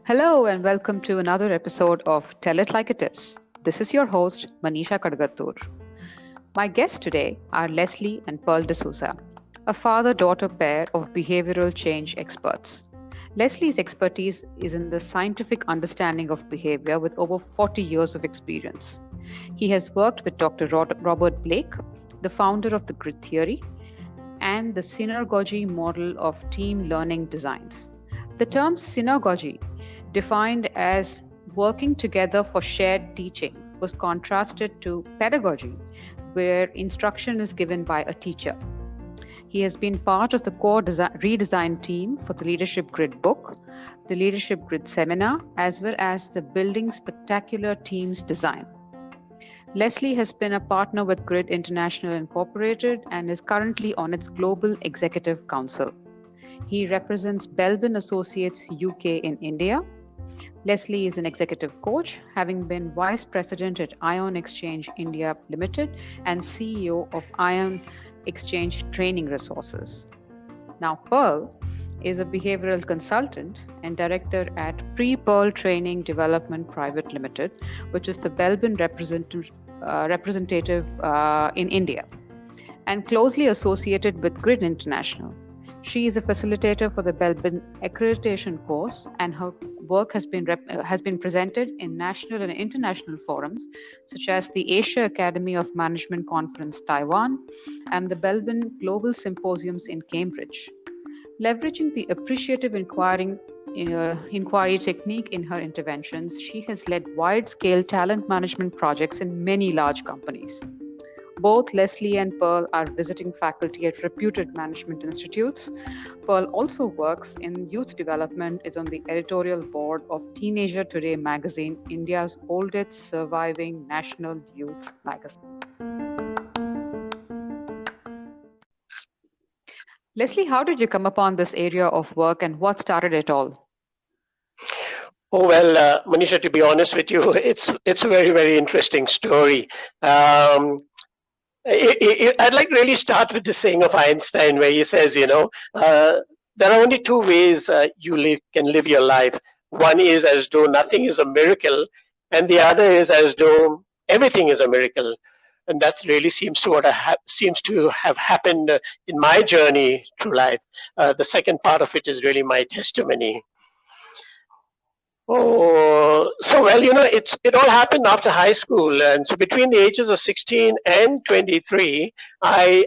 Hello and welcome to another episode of Tell It Like It Is. This is your host, Manisha Kadgatur. My guests today are Leslie and Pearl D'Souza, a father-daughter pair of behavioral change experts. Leslie's expertise is in the scientific understanding of behavior with over 40 years of experience. He has worked with Dr. Robert Blake, the founder of the grid theory, and the synergogy model of team learning designs. The term synergogy, defined as working together for shared teaching, was contrasted to pedagogy, where instruction is given by a teacher. He has been part of the core redesign team for the Leadership Grid book, the Leadership Grid seminar, as well as the Building Spectacular Teams design. Leslie has been a partner with Grid International Incorporated and is currently on its Global Executive Council. He represents Belbin Associates UK in India. Leslie is an executive coach, having been vice president at Ion Exchange India Limited and CEO of Ion Exchange Training Resources. Now, Pearl is a behavioral consultant and director at Pre-Pearl Training Development Private Limited, which is the Belbin representative in India, and closely associated with Grid International. She is a facilitator for the Belbin accreditation course, and her work has been presented in national and international forums such as the Asia Academy of Management Conference Taiwan and the Belbin Global Symposiums in Cambridge. Leveraging the appreciative inquiry technique in her interventions, she has led wide-scale talent management projects in many large companies. Both Leslie and Pearl are visiting faculty at reputed management institutes. Pearl also works in youth development, is on the editorial board of Teenager Today magazine, India's oldest surviving national youth magazine. Leslie, how did you come upon this area of work and what started it all? Oh, well, Manisha, to be honest with you, it's a very, very interesting story. I'd like to really start with the saying of Einstein where he says, there are only two ways you can live your life. One is as though nothing is a miracle, and the other is as though everything is a miracle. And that really seems to have happened in my journey through life. The second part of it is really my testimony. Oh, so well, it all happened after high school, and so between the ages of 16 and 23, I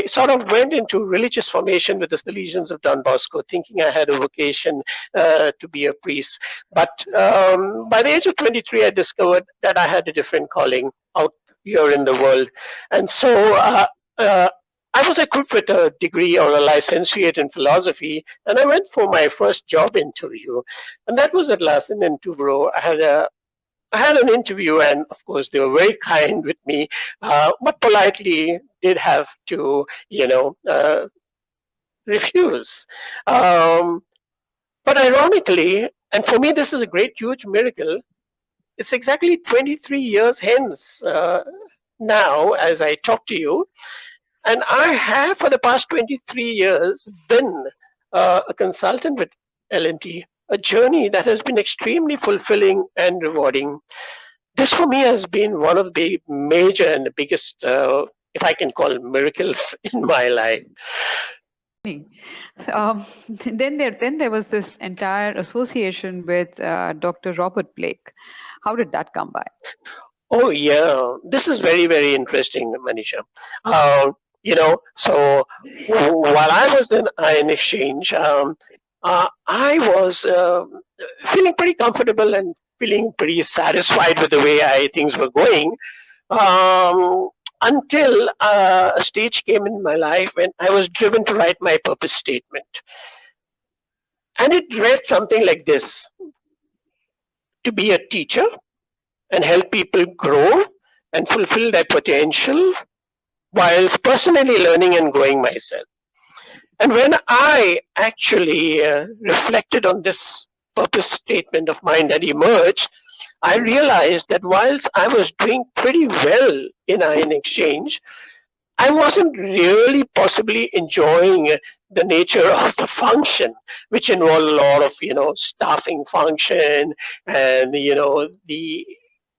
sort of went into religious formation with the Salesians of Don Bosco, thinking I had a vocation to be a priest. But by the age of 23, I discovered that I had a different calling out here in the world, and so I was equipped with a degree or a licentiate in philosophy, and I went for my first job interview, and that was at Larsen and Toubro. I had an interview, and of course they were very kind with me, but politely did have to, refuse. But ironically, and for me this is a great, huge miracle, it's exactly 23 years hence now as I talk to you. And I have, for the past 23 years, been a consultant with L&T, a journey that has been extremely fulfilling and rewarding. This, for me, has been one of the major and the biggest, if I can call it, miracles in my life. Then there was this entire association with Dr. Robert Blake. How did that come by? Oh, yeah. This is very, very interesting, Manisha. So while I was in Ion Exchange, I was feeling pretty comfortable and feeling pretty satisfied with the way things were going until a stage came in my life when I was driven to write my purpose statement. And it read something like this: to be a teacher and help people grow and fulfill their potential whilst personally learning and growing myself. And when I actually reflected on this purpose statement of mine that emerged, I realized that whilst I was doing pretty well in Ion Exchange, I wasn't really possibly enjoying the nature of the function, which involved a lot of, staffing function and, the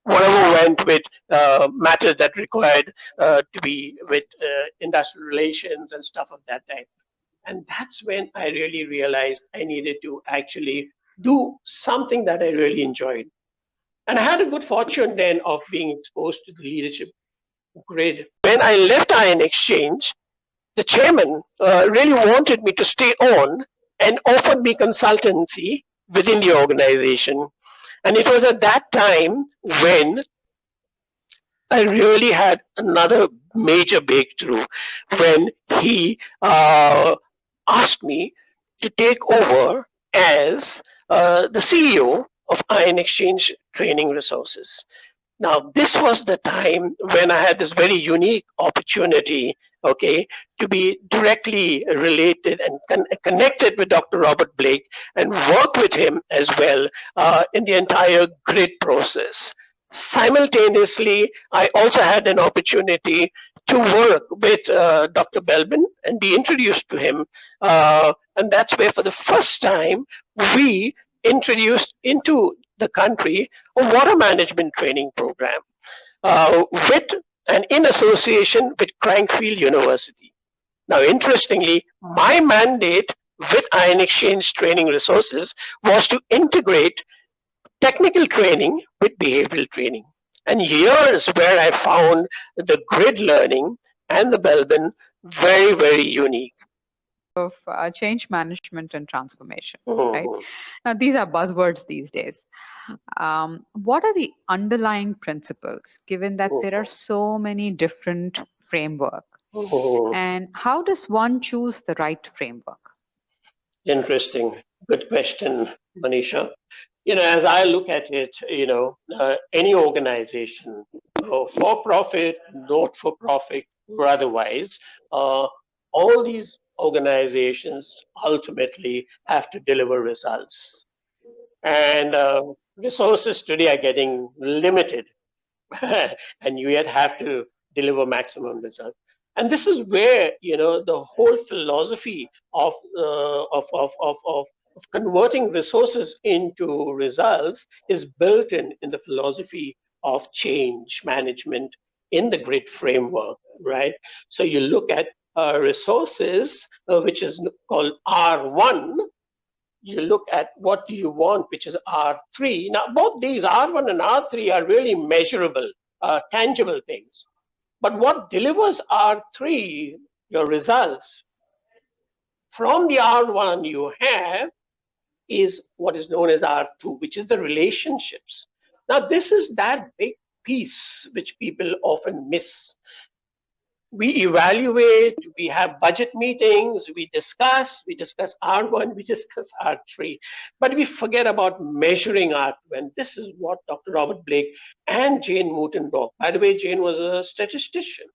whatever went with matters that required to be with industrial relations and stuff of that type. And that's when I really realized I needed to actually do something that I really enjoyed. And I had a good fortune then of being exposed to the leadership grid. When I left Iron Exchange, the chairman really wanted me to stay on and offered me consultancy within the organization. And it was at that time when I really had another major breakthrough when he asked me to take over as the CEO of Iron Exchange Training Resources. Now, this was the time when I had this very unique opportunity, okay, to be directly related and connected with Dr. Robert Blake and work with him as well in the entire grid process. Simultaneously, I also had an opportunity to work with Dr. Belbin and be introduced to him. And that's where, for the first time, we introduced into the country a water management training program with and in association with Crankfield University. Now, interestingly, my mandate with Iron Exchange Training Resources was to integrate technical training with behavioral training. And here is where I found the grid learning and the Belbin very, very unique. Of change management and transformation, right? Mhm. Now, these are buzzwords these days. What are the underlying principles, given that there are so many different frameworks? Mhm. And how does one choose the right framework? Interesting. Good question, Manisha. As I look at it, any organization, for profit, not for profit, or otherwise, uh, all these organizations ultimately have to deliver results. And resources today are getting limited, and you yet have to deliver maximum results. And this is where the whole philosophy of converting resources into results is built in the philosophy of change management in the grid framework, right? So you look at resources, which is called R1. You look at what do you want, which is R3. Now, both these R1 and R3 are really measurable, tangible things. But what delivers R3, your results, from the R1 you have is what is known as R2, which is the relationships. Now, this is that big piece which people often miss. We evaluate, we have budget meetings, we discuss R1, we discuss R3, but we forget about measuring R2. And this is what Dr. Robert Blake and Jane Mooten brought. By the way, Jane was a statistician,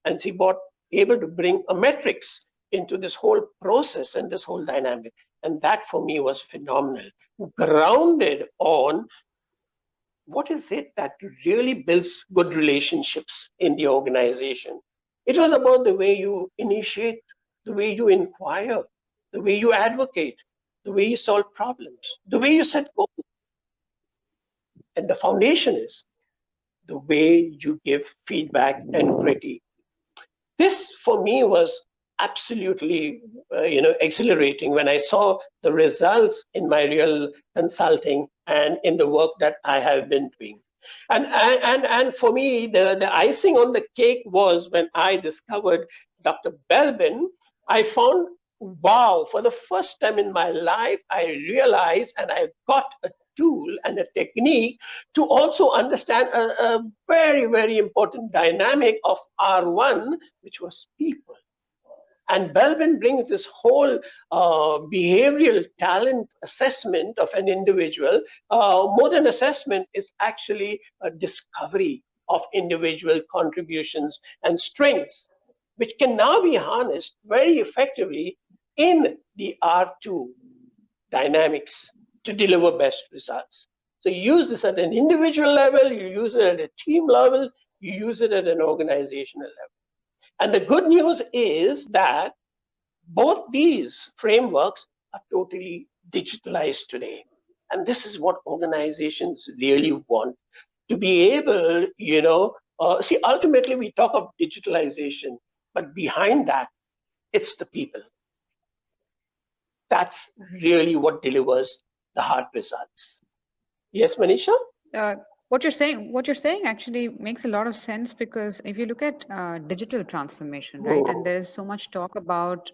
and she brought able to bring a metrics into this whole process and this whole dynamic. And that for me was phenomenal, grounded on what is it that really builds good relationships in the organization. It was about the way you initiate, the way you inquire, the way you advocate, the way you solve problems, the way you set goals. And the foundation is the way you give feedback and critique. This for me was absolutely exhilarating when I saw the results in my real consulting and in the work that I have been doing. And for me, the icing on the cake was when I discovered Dr. Belbin. I found, wow, for the first time in my life, I realized and I got a tool and a technique to also understand a very, very important dynamic of R1, which was people. And Belbin brings this whole behavioral talent assessment of an individual. More than assessment, it's actually a discovery of individual contributions and strengths, which can now be harnessed very effectively in the R2 dynamics to deliver best results. So you use this at an individual level, you use it at a team level, you use it at an organizational level. And the good news is that both these frameworks are totally digitalized today. And this is what organizations really want to be able, see, ultimately we talk of digitalization, but behind that, it's the people. That's really what delivers the hard results. Yes, Manisha? Uh, what you're saying actually makes a lot of sense because if you look at digital transformation, right, and Mm, there is so much talk about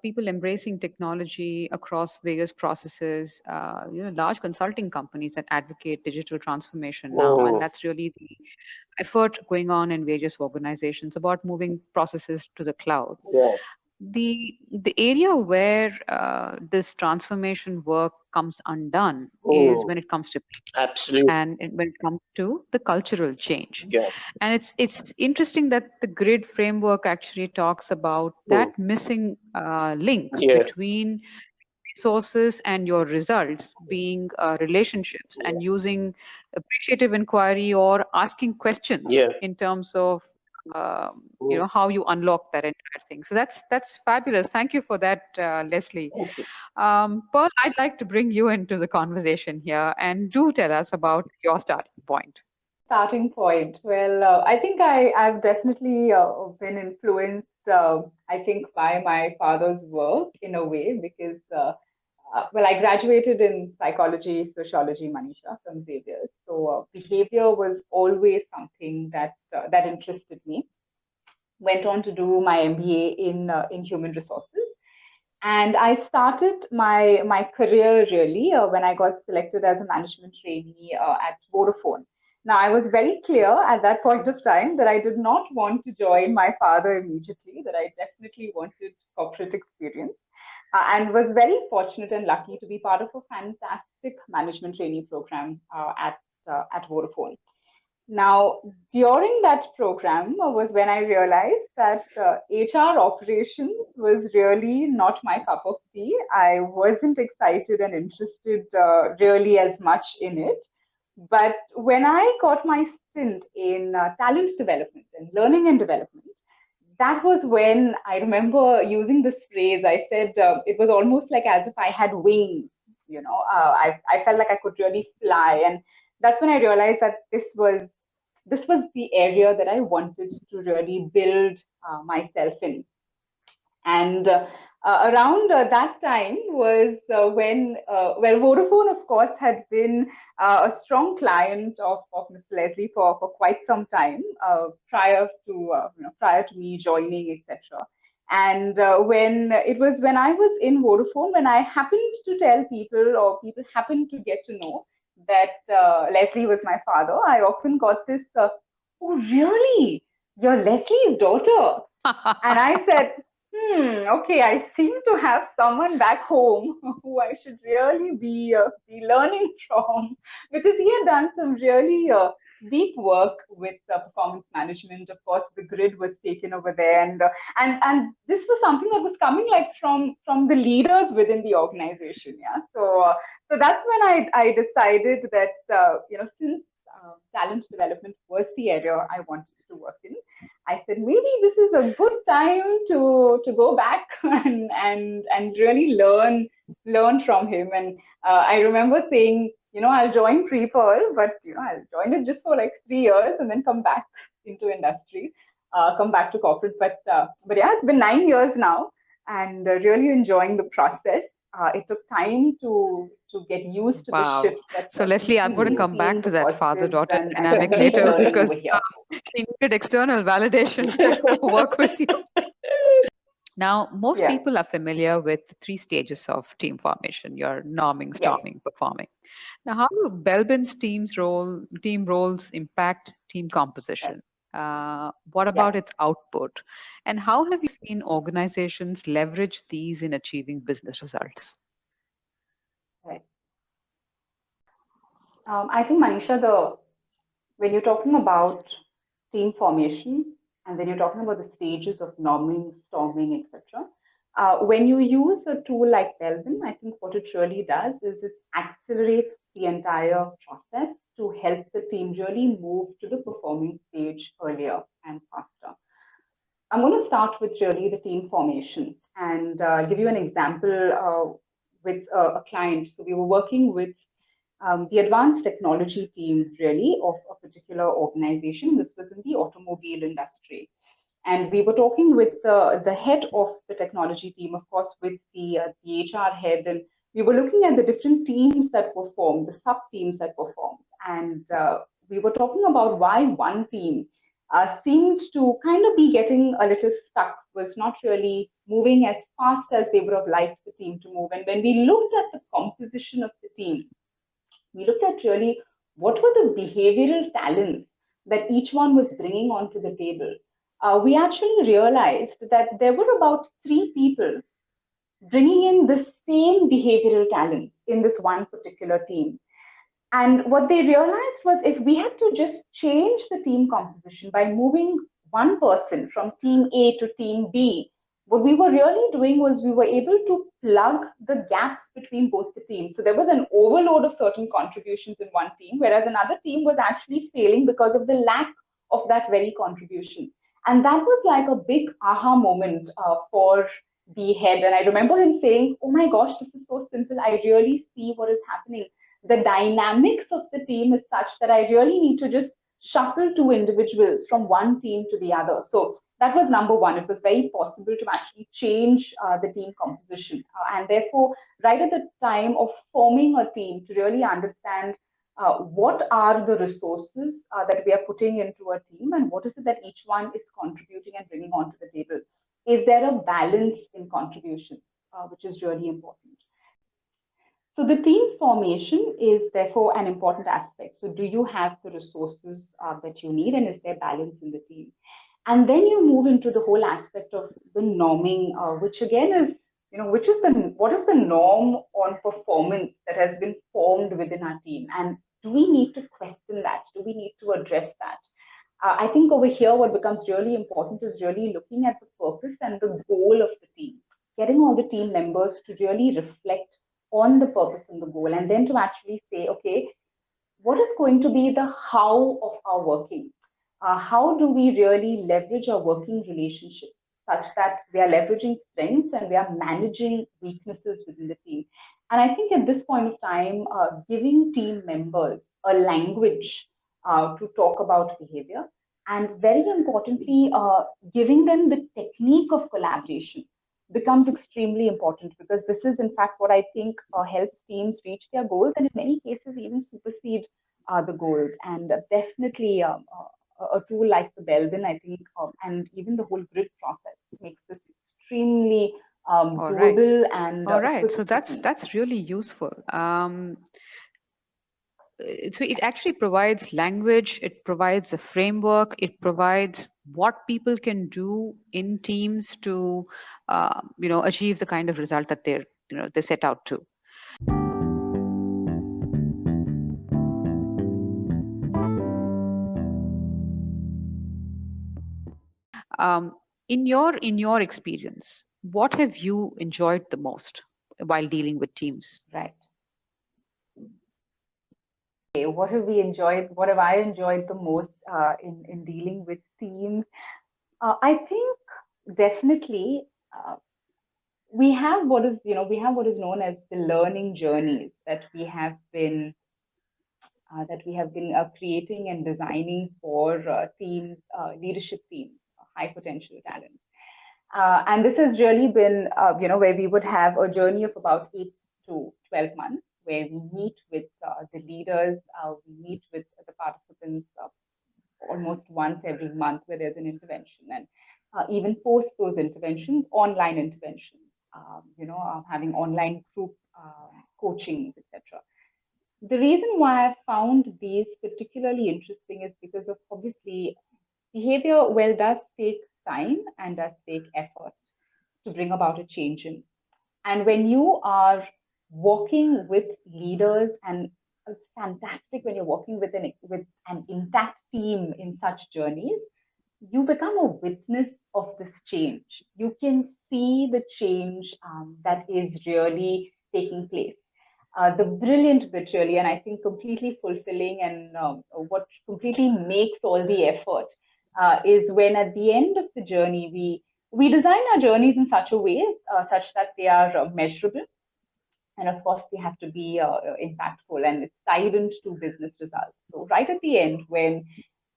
people embracing technology across various processes, large consulting companies that advocate digital transformation now, and mm, that's really the effort going on in various organizations about moving processes to the cloud. yeah. The area where this transformation work comes undone is Mm, when it comes to absolutely. and when it comes to the cultural change. Yeah. And it's interesting that the grid framework actually talks about Mm, that missing link yeah. between resources and your results being relationships Yeah. and using appreciative inquiry or asking questions Yeah. in terms of Mm, how you unlock that entire thing. So that's fabulous. Thank you for that, Leslie. thank you. Pearl, I'd like to bring you into the conversation here and do tell us about your starting point. Starting point. Well, I think I've definitely been influenced, I think, by my father's work in a way because, well, I graduated in psychology, sociology, Manisha from Xavier. So behavior was always something that interested me. Went on to do my MBA in human resources. And I started my career really when I got selected as a management trainee at Vodafone. Now, I was very clear at that point of time that I did not want to join my father immediately, that I definitely wanted corporate experience, and was very fortunate and lucky to be part of a fantastic management trainee program at Vodafone. Now, during that program was when I realized that HR operations was really not my cup of tea. I wasn't excited and interested really as much in it. But when I got my stint in talent development and learning and development, that was when I remember using this phrase. I said it was almost like as if I had wings. I felt like I could really fly, and that's when I realized that this was the area that I wanted to really build myself in. And around that time was when Vodafone, of course, had been a strong client of Mr. Leslie for quite some time prior to me joining, etc. And when I was in Vodafone, when I happened to tell people or people happened to get to know that Leslie was my father, I often got this, "Oh, really? You're Leslie's daughter?" And I said, okay, I seem to have someone back home who I should really be learning from because he had done some really deep work with performance management. Of course, the grid was taken over there, and this was something that was coming like from the leaders within the organization. Yeah, so that's when I decided that since talent development was the area I wanted to work in, I said maybe this is a good time to go back and really learn from him. And I remember saying, I'll join Pre-Pearl, but I'll join it just for like 3 years and then come back into industry, come back to corporate. But yeah, it's been 9 years now, and really enjoying the process. It took time to get used to the Wow. shift, but So, Leslie, I'm going to definitely come back seeing to the that positives father-daughter and dynamic keep later learning because over here. she needed external validation to work with you. Now, most Yeah, people are familiar with the three stages of team formation: your norming, yeah. storming, performing. Now, how do Belbin's team roles impact team Right. composition? What Yeah, about its output? And how have you seen organizations leverage these in achieving business results? right. I think Manisha, the when you're talking about team formation and when you're talking about the stages of norming, storming, etc., when you use a tool like Belbin, I think what it really does is it accelerates the entire process to help the team really move to the performing stage earlier and faster. I'm going to start with really the team formation and give you an example with a client. So we were working with the advanced technology team, really, of a particular organization. This was in the automobile industry. And we were talking with the head of the technology team, of course, with the HR head, and we were looking at the different teams that were formed, the sub teams that were formed. And we were talking about why one team seemed to kind of be getting a little stuck, was not really moving as fast as they would have liked the team to move. And when we looked at the composition of the team, we looked at really what were the behavioral talents that each one was bringing onto the table. We actually realized that there were about three people bringing in the same behavioral talents in this one particular team. And what they realized was if we had to just change the team composition by moving one person from team A to team B, what we were really doing was we were able to plug the gaps between both the teams. So there was an overload of certain contributions in one team, whereas another team was actually failing because of the lack of that very contribution. And that was like a big aha moment for the head. And I remember him saying, "Oh my gosh, this is so simple. I really see what is happening. The dynamics of the team is such that I really need to just shuffle two individuals from one team to the other." So that was number one. It was very possible to actually change the team composition. And therefore, right at the time of forming a team, to really understand what are the resources that we are putting into a team and what is it that each one is contributing and bringing onto the table. Is there a balance in contributions, which is really important? So the team formation is therefore an important aspect. So do you have the resources that you need, and is there balance in the team? And then you move into the whole aspect of the norming, which again is, which is the what is the norm on performance that has been formed within our team, and do we need to question that? Do we need to address that? I think over here, what becomes really important is really looking at the purpose and the goal of the team, getting all the team members to really reflect on the purpose and the goal, and then to actually say, okay, what is going to be the how of our working? How do we really leverage our working relationships such that we are leveraging strengths and we are managing weaknesses within the team? And I think at this point of time, giving team members a language to talk about behavior, and very importantly, giving them the technique of collaboration becomes extremely important, because this is in fact what I think helps teams reach their goals, and in many cases even supersede the goals. And definitely a tool like the Belbin, I think, and even the whole grid process makes this extremely All right. doable and All right. equips So the team. that's really useful. So it actually provides language, it provides a framework, it provides what people can do in teams to achieve the kind of result that they set out to. um, in your experience, what have you enjoyed the most while dealing with teams? Right. Okay, what have we enjoyed? What have I enjoyed the most in dealing with teams? I think definitely we have what is known as the learning journeys that we have been creating and designing for teams, leadership teams, high potential talent. And this has really been, where we would have a journey of about 8 to 12 months, where we meet with the leaders, we meet with the participants almost once every month, where there's an intervention, and even post those interventions, online interventions, having online group coaching, etc. The reason why I found these particularly interesting is because of, obviously, behavior, well, does take time and does take effort to bring about a change in. And when you are working with leaders, and it's fantastic when you're working with an intact team in such journeys, you become a witness of this change. You can see the change that is really taking place. The brilliant bit, really, and I think completely fulfilling, and what completely makes all the effort is when at the end of the journey, we design our journeys in such a way such that they are measurable. And of course, they have to be impactful, and it's tied into business results. So right at the end, when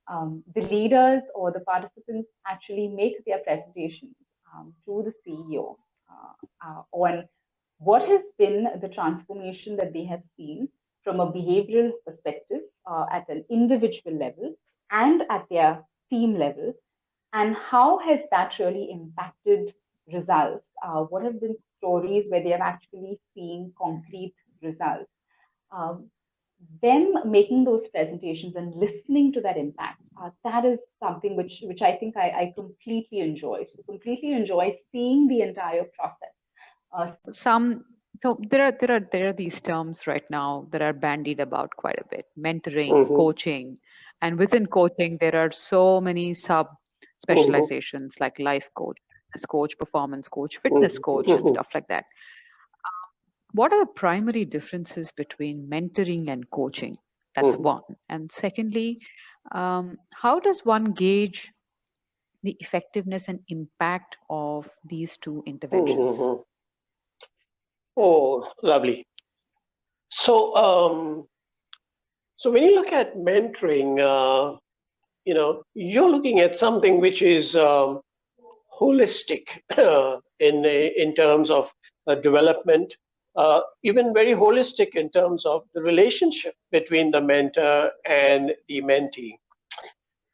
the leaders or the participants actually make their presentations to the CEO on what has been the transformation that they have seen from a behavioral perspective at an individual level and at their team level, and how has that really impacted results? What have been stories where they have actually seen concrete results? Um, them making those presentations and listening to that impact, that is something which I think I completely enjoy. So completely enjoy seeing the entire process. Some so there are these terms right now that are bandied about quite a bit: mentoring, Mm-hmm. coaching, and within coaching there are so many sub Mm-hmm. specializations like life coach, business coach, performance coach, fitness coach, and Mm-hmm. stuff like that. What are the primary differences between mentoring and coaching? That's Mm-hmm. one. And secondly, how does one gauge the effectiveness and impact of these two interventions? Mm-hmm. Oh, lovely. So, so when you look at mentoring, you're looking at something which is holistic in terms of development, even very holistic in terms of the relationship between the mentor and the mentee.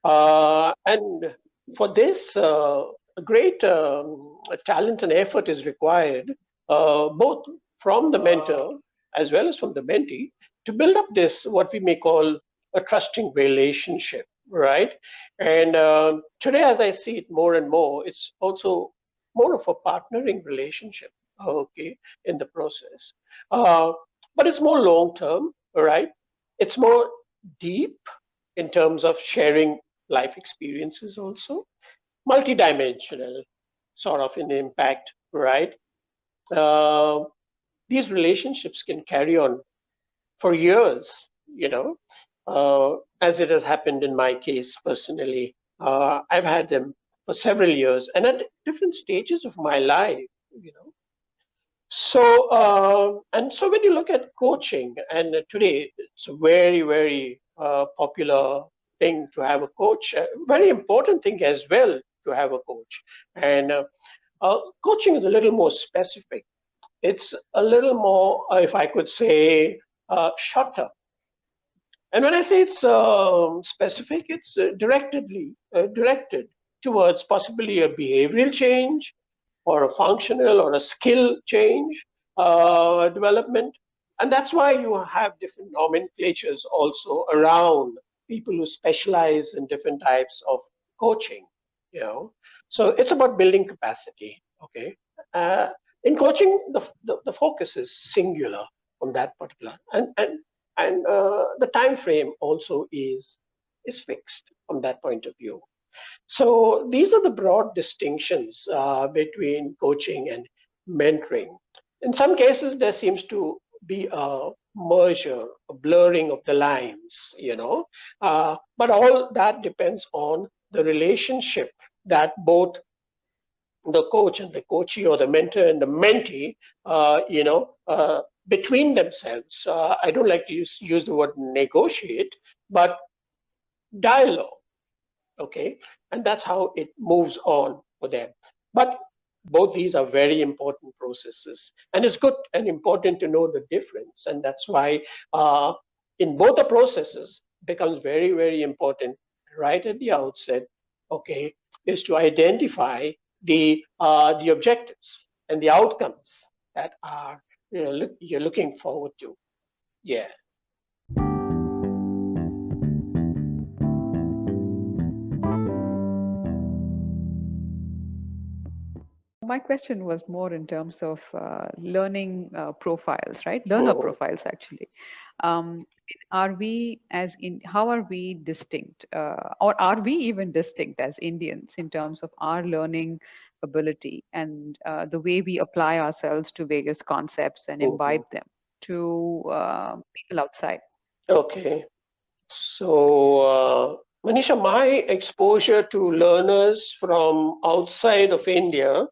And for this, a great talent and effort is required, both from the mentor as well as from the mentee, to build up this, what we may call a trusting relationship, right? And today, as I see it more and more, it's also more of a partnering relationship, okay, in the process. Uh, but it's more long term, right? It's more deep in terms of sharing life experiences also, multidimensional sort of an impact, right? Uh, these relationships can carry on for years, as it has happened in my case personally. I've had them for several years and at different stages of my life, you know. So when you look at coaching, and today it's a very, very popular thing to have a coach, a very important thing as well to have a coach. And coaching is a little more specific. It's a little more, if I could say, shorter. And when I say it's specific, it's directed towards possibly a behavioral change or a functional or a skill change development. And that's why you have different nomenclatures also around people who specialize in different types of coaching, you know. So it's about building capacity, okay? Uh, in coaching, the focus is singular on that particular. And the time frame also is fixed from that point of view. So these are the broad distinctions between coaching and mentoring. In some cases, there seems to be a merger, a blurring of the lines, but all that depends on the relationship that both the coach and the coachee, or the mentor and the mentee, between themselves. I don't like to use the word negotiate, but dialogue. Okay, and that's how it moves on for them. But both these are very important processes, and it's good and important to know the difference. And that's why in both the processes becomes very, very important right at the outset, okay, is to identify the objectives and the outcomes that are you're looking forward to. Yeah. My question was more in terms of learning profiles, right? Learner Mhm. profiles, actually. Um, are we how are we distinct, or are we even distinct as Indians in terms of our learning ability and the way we apply ourselves to various concepts and Mhm. imbibe them to people outside? Okay. So Manisha, my exposure to learners from outside of India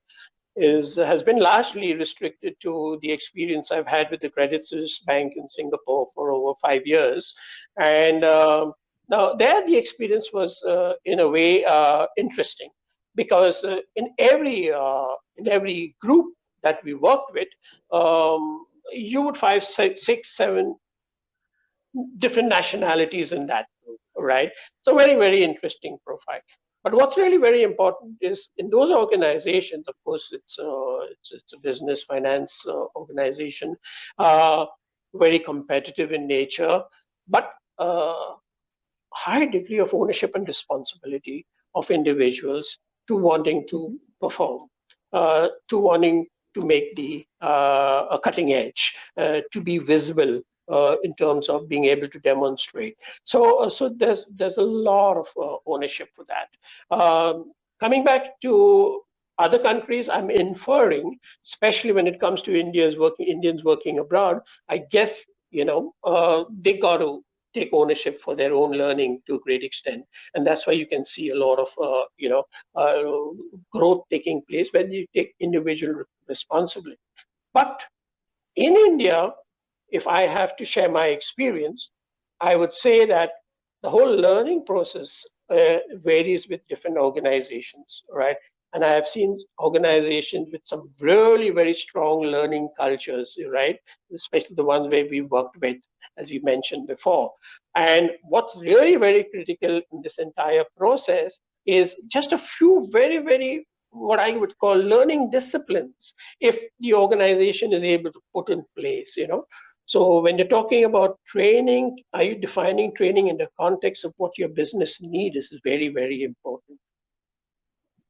is has been largely restricted to the experience I've had with the Credit Suisse Bank in Singapore for over 5 years, and now there the experience was in a way interesting because in every group that we worked with, you would find six, seven different nationalities in that group, right? So very, very interesting profile. But what's really very important is in those organizations, of course, it's a business finance organization, uh, very competitive in nature, but high degree of ownership and responsibility of individuals to wanting to Mhm. perform, to wanting to make the a cutting edge, to be visible in terms of being able to demonstrate. So there's a lot of ownership for that. Coming back to other countries, I'm inferring, especially when it comes to Indians working abroad. I guess they got to take ownership for their own learning to a great extent, and that's why you can see a lot of growth taking place when you take individual responsibility. But in India, if I have to share my experience, I would say that the whole learning process varies with different organizations, right? And I have seen organizations with some really very strong learning cultures, right? Especially the ones where we worked with, as you mentioned before. And what's really very critical in this entire process is just a few very, very what I would call learning disciplines if the organization is able to put in place. So when you're talking about training, are you defining training in the context of what your business need is very, very important.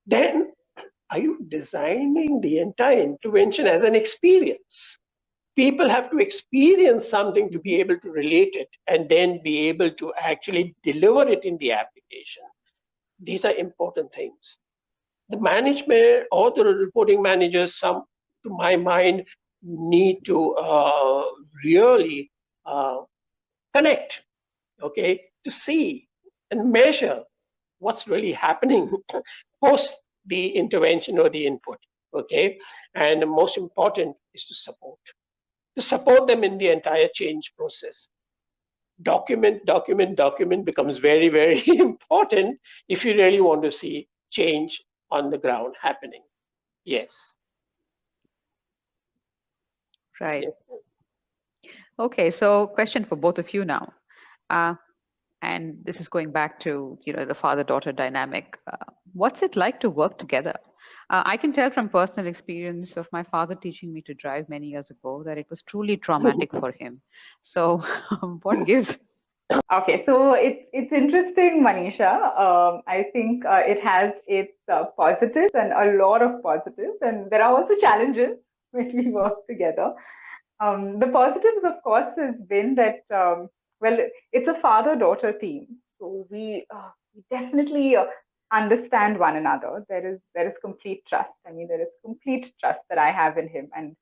Then are you designing the entire intervention as an experience? People have to experience something to be able to relate it and then be able to actually deliver it in the application. These are important things. The management or the reporting managers, some to my mind, need to really connect, okay, to see and measure what's really happening post the intervention or the input, okay. And the most important is to support them in the entire change process. Document becomes very, very important if you really want to see change on the ground happening. Yes. Right. Yes. Okay, so question for both of you now. Uh, and this is going back to the father-daughter dynamic. What's it like to work together? I can tell from personal experience of my father teaching me to drive many years ago that it was truly traumatic for him. So, what gives? Okay, so it's interesting, Manisha. I think it has its positives and a lot of positives, and there are also challenges when we work together. The positives, of course, has been that well, it's a father-daughter team, so we definitely understand one another. There is complete trust. I mean, there is complete trust that I have in him, and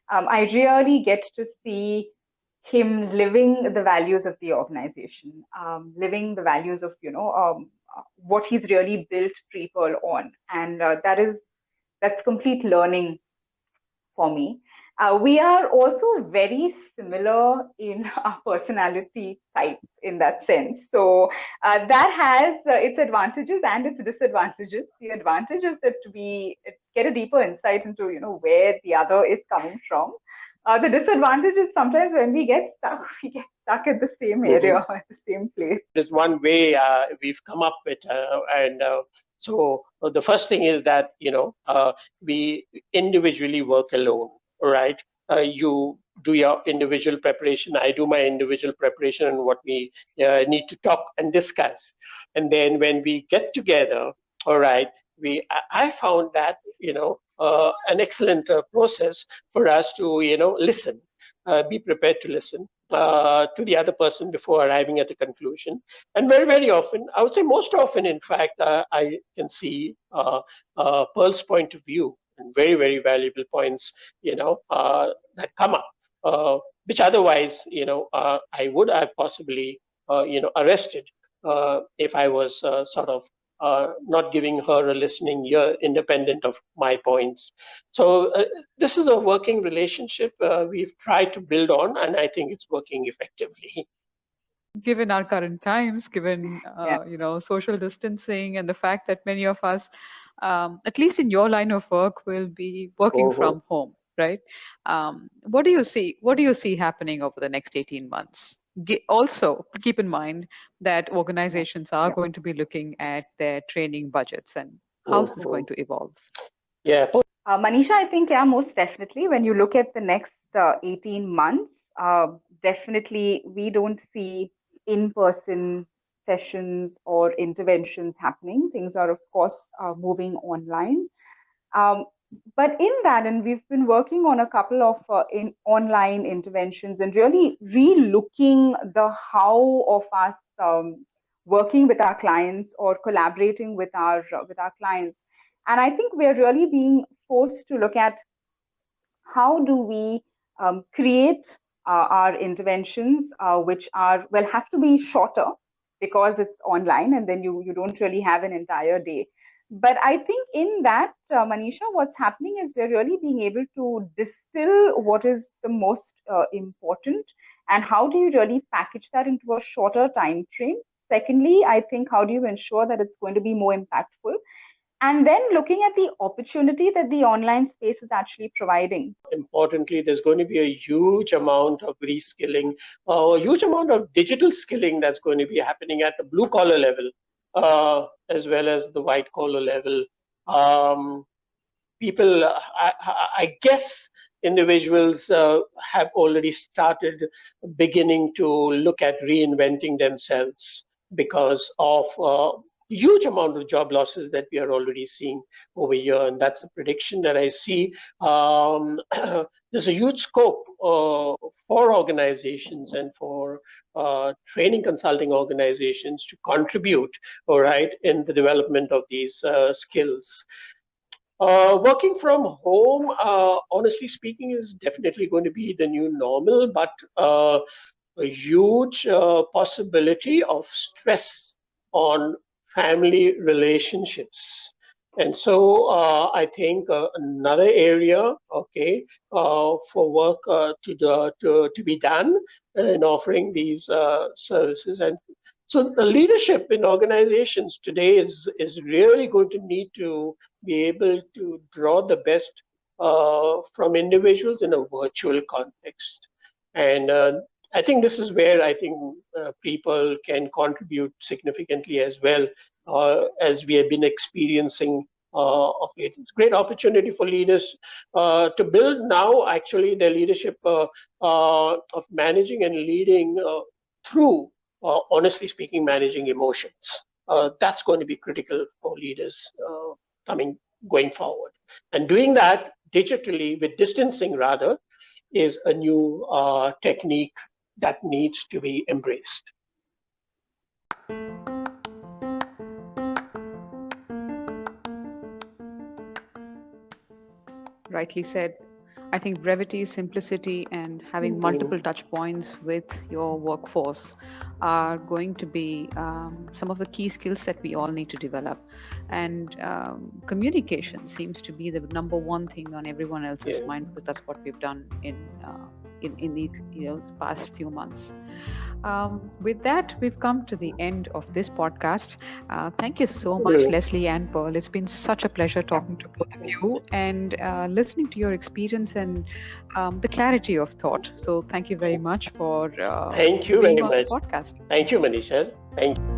I really get to see him living the values of the organization, living the values of what he's really built people on, and that's complete learning for me. We are also very similar in our personality type in that sense. So that has its advantages and its disadvantages. The advantage is that we get a deeper insight into where the other is coming from. The disadvantage is sometimes when we get stuck, we get stuck at the same area Mhm. or at the same place. There's one way we've come up with, and so the first thing is that we individually work alone, right? You do your individual preparation, I do my individual preparation, and what we need to talk and discuss, and then when we get together, all right, I found that an excellent process for us to listen, be prepared to listen to the other person before arriving at a conclusion. And very, very often, I would say most often, in fact, I can see Pearl's point of view and very, very valuable points, that come up, which otherwise, I would have possibly, arrested. if I was sort of not giving her a listening ear, independent of my points. So this is a working relationship we've tried to build on, and I think it's working effectively. Given our current times, given Yeah. social distancing, and the fact that many of us, at least in your line of work, will be working Mhm. from home, right? What do you see? What do you see happening over the next 18 months? Also, keep in mind that Yeah. organizations are Yeah. going to be looking at their training budgets and how's this Mhm. going to evolve? Yeah. Manisha, I think, yeah, most definitely. When you look at the next 18 months, definitely we don't see in-person sessions or interventions happening. Things are, of course, moving online. Um, but in that, and we've been working on a couple of online interventions and really re-looking the how of us working with our clients or collaborating with our clients. And I think we're really being forced to look at how do we create our interventions, which are well have to be shorter because it's online, and then you don't really have an entire day. But I think in that, Manisha, what's happening is we're really being able to distill what is the most important, and how do you really package that into a shorter time frame. Secondly, I think how do you ensure that it's going to be more impactful, and then looking at the opportunity that the online space is actually providing. Importantly, there's going to be a huge amount of reskilling, a huge amount of digital skilling that's going to be happening at the blue collar level, as well as the white collar level. Um, People, I guess individuals have already started beginning to look at reinventing themselves because of huge amount of job losses that we are already seeing over here, and that's the prediction that I see. There's a huge scope for organizations and for training consulting organizations to contribute, all right, in the development of these skills. Working from home, honestly speaking, is definitely going to be the new normal, but a huge possibility of stress on family relationships. And so I think another area, okay, for work to be done in offering these services. And so the leadership in organizations today is really going to need to be able to draw the best from individuals in a virtual context. And I think this is where I think people can contribute significantly as well, as we have been experiencing of late. It's a great opportunity for leaders to build now actually their leadership of managing and leading through, honestly speaking, managing emotions. That's going to be critical for leaders coming going forward. And doing that digitally with distancing rather is a new technique that needs to be embraced. Rightly said. I think brevity, simplicity, and having Mhm. multiple touch points with your workforce are going to be some of the key skills that we all need to develop. And communication seems to be the number one thing on everyone else's Yeah. mind because that's what we've done in the past few months. With that, we've come to the end of this podcast. Thank you so much, Mhm. Leslie and Pearl. It's been such a pleasure Yeah. talking to both of you and listening to your experience and the clarity of thought. So, thank you very much for Thank you being very on the much. podcast. Thank you, Manisha. Thank you.